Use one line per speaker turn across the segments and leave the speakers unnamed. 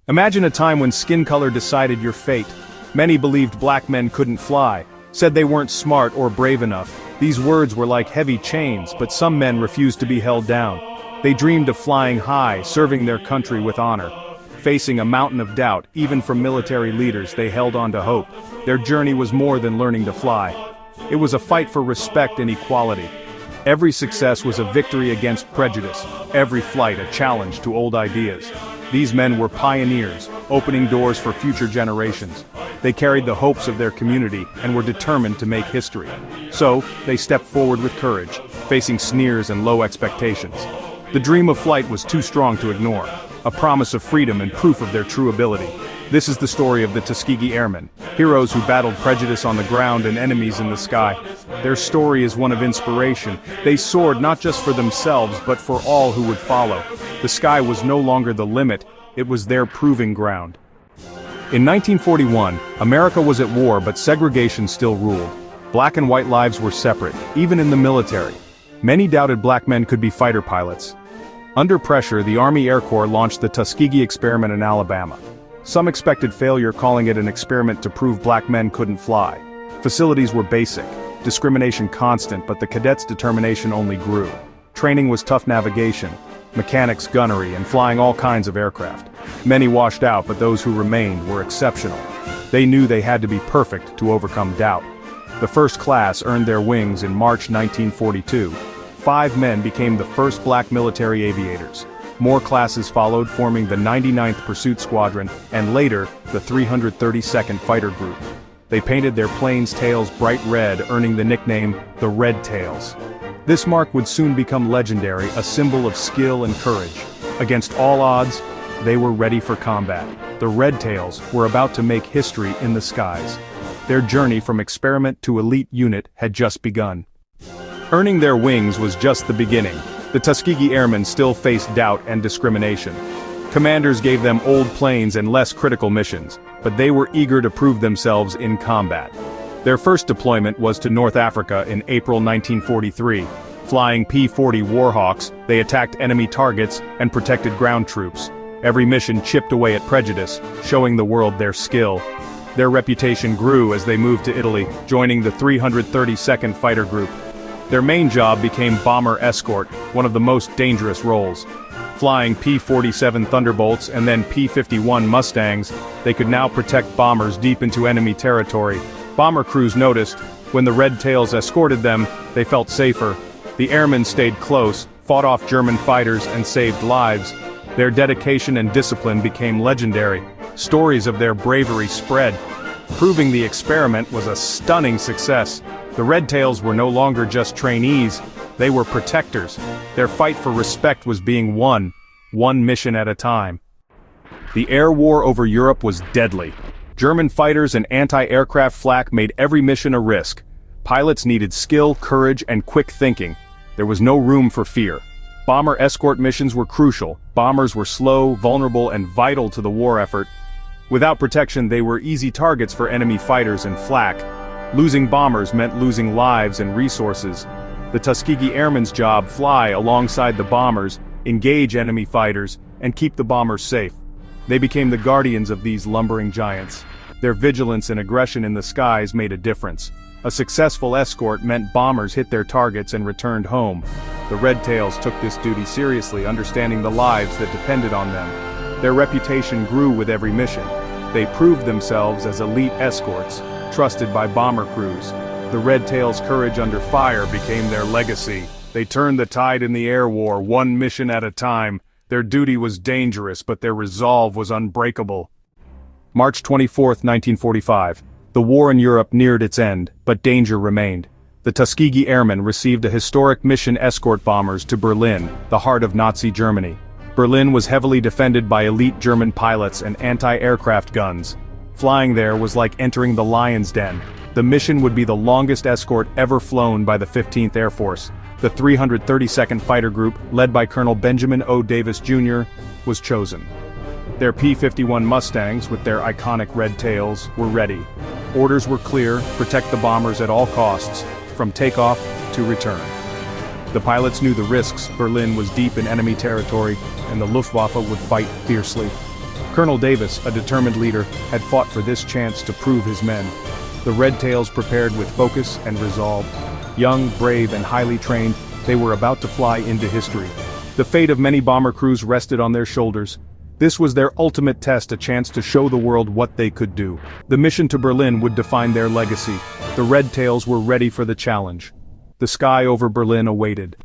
Imagine a time when skin color decided your fate. Many believed black men couldn't fly, said they weren't smart or brave enough. These words were like heavy chains, but some men refused to be held down. They dreamed of flying high, serving their country with honor. Facing a mountain of doubt, even from military leaders, they held on to hope. Their journey was more than learning to fly. It was a fight for respect and equality. Every success was a victory against prejudice, every flight a challenge to old ideas. These men were pioneers, opening doors for future generations. They carried the hopes of their community and were determined to make history. So, they stepped forward with courage, facing sneers and low expectations. The dream of flight was too strong to ignore, a promise of freedom and proof of their true ability. This is the story of the Tuskegee Airmen, heroes who battled prejudice on the ground and enemies in the sky. Their story is one of inspiration. They soared not just for themselves but for all who would follow. The sky was no longer the limit, it was their proving ground. In 1941, America was at war but segregation still ruled. Black and white lives were separate, even in the military. Many doubted black men could be fighter pilots. Under pressure, the Army Air Corps launched the Tuskegee Experiment in Alabama. Some expected failure, calling it an experiment to prove black men couldn't fly. Facilities were basic, discrimination constant, but the cadets' determination only grew. Training was tough navigation, mechanics gunnery, and flying all kinds of aircraft. Many washed out, but those who remained were exceptional. They knew they had to be perfect to overcome doubt. The first class earned their wings in March 1942. 5 men became the first black military aviators. More classes followed, forming the 99th Pursuit Squadron, and later, the 332nd Fighter Group. They painted their planes' tails bright red, earning the nickname, the Red Tails. This mark would soon become legendary, a symbol of skill and courage. Against all odds, they were ready for combat. The Red Tails were about to make history in the skies. Their journey from experiment to elite unit had just begun. Earning their wings was just the beginning. The Tuskegee Airmen still faced doubt and discrimination. Commanders gave them old planes and less critical missions, but they were eager to prove themselves in combat. Their first deployment was to North Africa in April 1943. Flying P-40 Warhawks, they attacked enemy targets and protected ground troops. Every mission chipped away at prejudice, showing the world their skill. Their reputation grew as they moved to Italy, joining the 332nd Fighter Group. Their main job became bomber escort, one of the most dangerous roles. Flying P-47 Thunderbolts and then P-51 Mustangs, they could now protect bombers deep into enemy territory. Bomber crews noticed, when the Red Tails escorted them, they felt safer. The airmen stayed close, fought off German fighters and saved lives. Their dedication and discipline became legendary. Stories of their bravery spread, proving the experiment was a stunning success. The Red Tails were no longer just trainees, they were protectors. Their fight for respect was being won, one mission at a time. The air war over Europe was deadly. German fighters and anti-aircraft flak made every mission a risk. Pilots needed skill, courage, and quick thinking. There was no room for fear. Bomber escort missions were crucial. Bombers were slow, vulnerable, and vital to the war effort. Without protection, they were easy targets for enemy fighters and flak. Losing bombers meant losing lives and resources. The Tuskegee Airmen's job: fly alongside the bombers, engage enemy fighters, and keep the bombers safe. They became the guardians of these lumbering giants. Their vigilance and aggression in the skies made a difference. A successful escort meant bombers hit their targets and returned home. The Red Tails took this duty seriously, understanding the lives that depended on them. Their reputation grew with every mission. They proved themselves as elite escorts, trusted by bomber crews. The Red Tails' courage under fire became their legacy. They turned the tide in the air war, one mission at a time. Their duty was dangerous, but their resolve was unbreakable. March 24, 1945. The war in Europe neared its end, but danger remained. The Tuskegee Airmen received a historic mission: escort bombers to Berlin, the heart of Nazi Germany. Berlin was heavily defended by elite German pilots and anti-aircraft guns. Flying there was like entering the lion's den. The mission would be the longest escort ever flown by the 15th Air Force. The 332nd Fighter Group, led by Colonel Benjamin O. Davis Jr., was chosen. Their P-51 Mustangs, with their iconic red tails, were ready. Orders were clear: protect the bombers at all costs, from takeoff to return. The pilots knew the risks. Berlin was deep in enemy territory, and the Luftwaffe would fight fiercely. Colonel Davis, a determined leader, had fought for this chance to prove his men. The Red Tails prepared with focus and resolve. Young, brave, and highly trained, they were about to fly into history. The fate of many bomber crews rested on their shoulders. This was their ultimate test, a chance to show the world what they could do. The mission to Berlin would define their legacy. The Red Tails were ready for the challenge. The sky over Berlin awaited.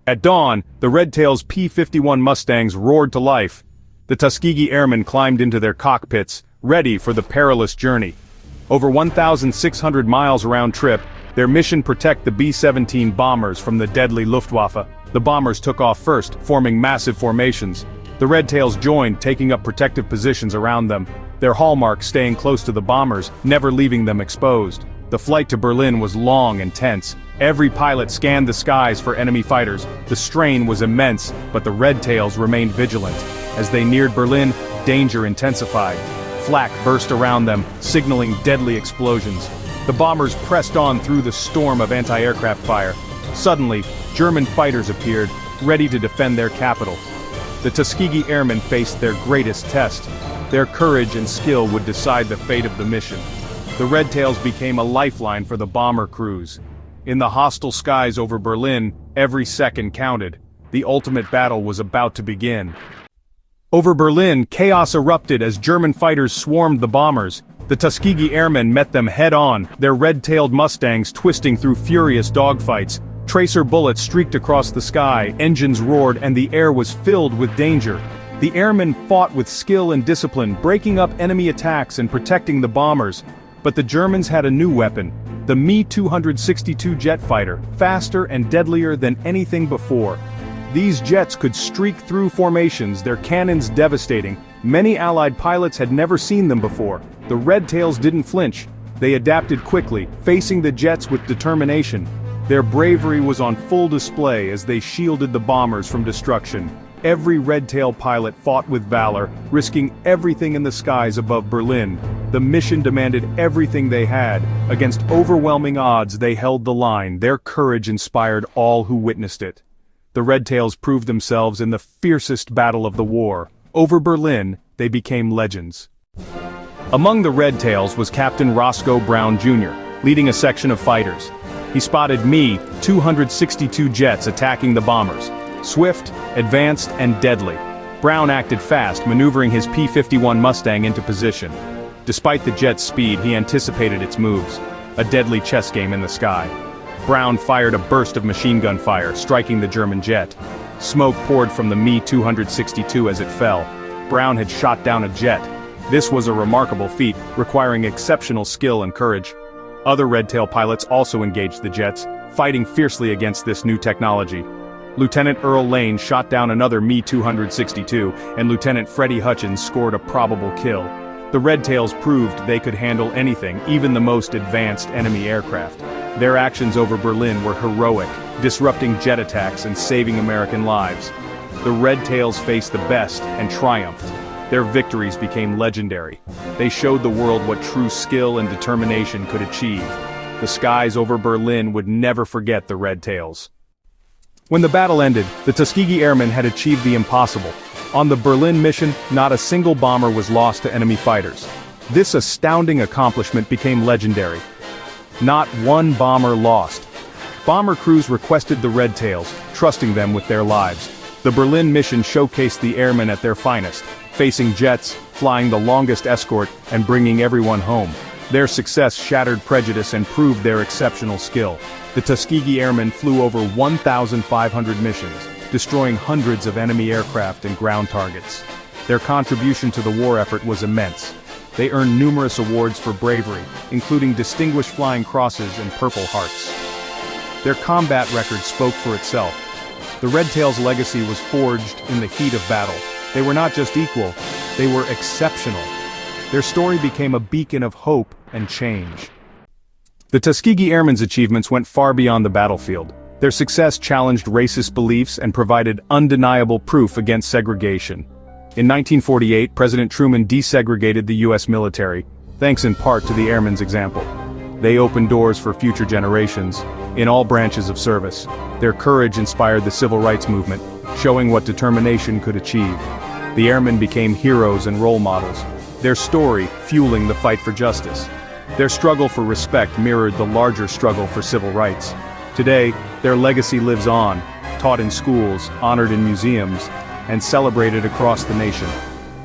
At dawn, the Red Tails' P-51 Mustangs roared to life. The Tuskegee Airmen climbed into their cockpits, ready for the perilous journey. Over 1,600 miles round trip, their mission protect the B-17 bombers from the deadly Luftwaffe. The bombers took off first, forming massive formations. The Red Tails joined, taking up protective positions around them, their hallmark staying close to the bombers, never leaving them exposed. The flight to Berlin was long and tense. Every pilot scanned the skies for enemy fighters. The strain was immense, but the Red Tails remained vigilant. As they neared Berlin, danger intensified. Flak burst around them, signaling deadly explosions. The bombers pressed on through the storm of anti-aircraft fire. Suddenly, German fighters appeared, ready to defend their capital. The Tuskegee Airmen faced their greatest test. Their courage and skill would decide the fate of the mission. The Red Tails became a lifeline for the bomber crews. In the hostile skies over Berlin, every second counted. The ultimate battle was about to begin. Over Berlin, chaos erupted as German fighters swarmed the bombers. The Tuskegee Airmen met them head-on, their red-tailed Mustangs twisting through furious dogfights. Tracer bullets streaked across the sky, engines roared, and the air was filled with danger. The airmen fought with skill and discipline, breaking up enemy attacks and protecting the bombers. But the Germans had a new weapon, the Me-262 jet fighter, faster and deadlier than anything before. These jets could streak through formations, their cannons devastating. Many Allied pilots had never seen them before. The Red Tails didn't flinch. They adapted quickly, facing the jets with determination. Their bravery was on full display as they shielded the bombers from destruction. Every Red Tail pilot fought with valor, risking everything in the skies above Berlin. The mission demanded everything they had. Against overwhelming odds, they held the line. Their courage inspired all who witnessed it. The Red Tails proved themselves in the fiercest battle of the war. Over Berlin, they became legends. Among the Red Tails was Captain Roscoe Brown Jr., leading a section of fighters. He spotted Me-262 jets attacking the bombers. Swift, advanced, and deadly. Brown acted fast, maneuvering his P-51 Mustang into position. Despite the jet's speed, he anticipated its moves. A deadly chess game in the sky. Brown fired a burst of machine gun fire, striking the German jet. Smoke poured from the Me-262 as it fell. Brown had shot down a jet. This was a remarkable feat, requiring exceptional skill and courage. Other Red Tail pilots also engaged the jets, fighting fiercely against this new technology. Lieutenant Earl Lane shot down another Me-262, and Lieutenant Freddie Hutchins scored a probable kill. The Red Tails proved they could handle anything, even the most advanced enemy aircraft. Their actions over Berlin were heroic, disrupting jet attacks and saving American lives. The Red Tails faced the best and triumphed. Their victories became legendary. They showed the world what true skill and determination could achieve. The skies over Berlin would never forget the Red Tails. When the battle ended, the Tuskegee Airmen had achieved the impossible. On the Berlin mission, not a single bomber was lost to enemy fighters. This astounding accomplishment became legendary. Not one bomber lost. Bomber crews requested the Red Tails, trusting them with their lives. The Berlin mission showcased the airmen at their finest, facing jets, flying the longest escort, and bringing everyone home. Their success shattered prejudice and proved their exceptional skill. The Tuskegee Airmen flew over 1,500 missions, destroying hundreds of enemy aircraft and ground targets. Their contribution to the war effort was immense. They earned numerous awards for bravery, including Distinguished Flying Crosses and Purple Hearts. Their combat record spoke for itself. The Red Tails' legacy was forged in the heat of battle. They were not just equal, they were exceptional. Their story became a beacon of hope and change. The Tuskegee Airmen's achievements went far beyond the battlefield. Their success challenged racist beliefs and provided undeniable proof against segregation. In 1948, President Truman desegregated the U.S. military, thanks in part to the airmen's example. They opened doors for future generations, in all branches of service. Their courage inspired the civil rights movement, showing what determination could achieve. The airmen became heroes and role models, their story fueling the fight for justice. Their struggle for respect mirrored the larger struggle for civil rights. Today, their legacy lives on, taught in schools, honored in museums, and celebrated across the nation.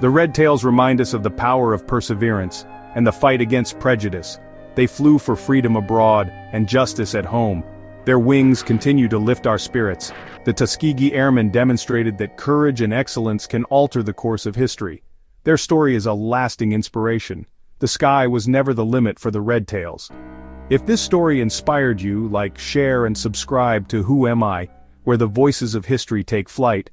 The Red Tails remind us of the power of perseverance and the fight against prejudice. They flew for freedom abroad and justice at home. Their wings continue to lift our spirits. The Tuskegee Airmen demonstrated that courage and excellence can alter the course of history. Their story is a lasting inspiration. The sky was never the limit for the Red Tails. If this story inspired you, like, share and subscribe to Who Am I, where the voices of history take flight.